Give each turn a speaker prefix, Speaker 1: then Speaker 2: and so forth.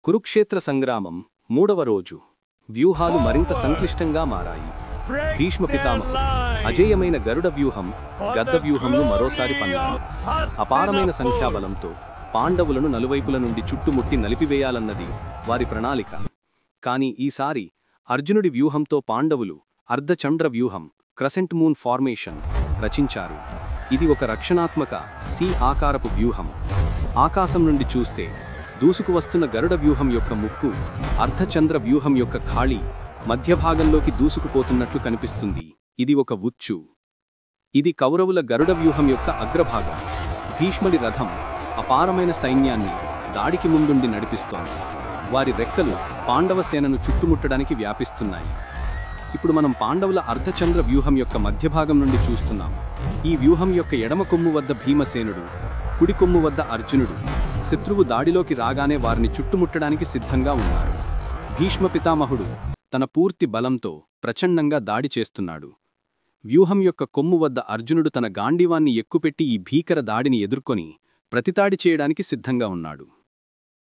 Speaker 1: కురుక్షేత్ర సంగ్రామం మూడవ రోజు వ్యూహాలు మరింత సంక్లిష్టంగా మారాయి. భీష్మ పితామహుడు అజేయమైన గరుడ వ్యూహం గద్ద వ్యూహంను మరోసారి పన్నాడు. అపారమైన సంఖ్యాబలంతో పాండవులను నలువైపుల నుండి చుట్టుముట్టి నలిపివేయాలన్నది వారి ప్రణాళిక. కాని ఈసారి అర్జునుడి వ్యూహంతో పాండవులు అర్ధచండ్ర వ్యూహం క్రసెంట్ మూన్ ఫార్మేషన్ రచించారు. ఇది ఒక రక్షణాత్మక సి ఆకారపు వ్యూహం. ఆకాశం నుండి చూస్తే దూసుకువస్తున్న గరుడ వ్యూహం యొక్క ముక్కు అర్ధచంద్ర వ్యూహం యొక్క ఖాళీ మధ్యభాగంలోకి దూసుకుపోతున్నట్లు కనిపిస్తుంది. ఇది ఒక ఉచ్చు. ఇది కౌరవుల గరుడ వ్యూహం యొక్క అగ్రభాగం. భీష్ముడి రథం అపారమైన సైన్యాన్ని దాడికి ముందుండి నడిపిస్తోంది. వారి రెక్కలు పాండవ సేనను చుట్టుముట్టడానికి వ్యాపిస్తున్నాయి. ఇప్పుడు మనం పాండవుల అర్ధచంద్ర వ్యూహం యొక్క మధ్యభాగం నుండి చూస్తున్నాం. ఈ వ్యూహం యొక్క ఎడమ కొమ్ము వద్ద భీమసేనుడు, కుడి కొమ్ము వద్ద అర్జునుడు శత్రువు దాడిలోకి రాగానే వారిని చుట్టుముట్టడానికి సిద్ధంగా ఉన్నారు. భీష్మ పితామహుడు తన పూర్తి బలంతో ప్రచండంగా దాడి చేస్తున్నాడు. వ్యూహం యొక్క కొమ్ము వద్ద అర్జునుడు తన గాండీవాన్ని ఎక్కుపెట్టి ఈ భీకర దాడిని ఎదుర్కొని ప్రతిదాడి చేయడానికి సిద్ధంగా ఉన్నాడు.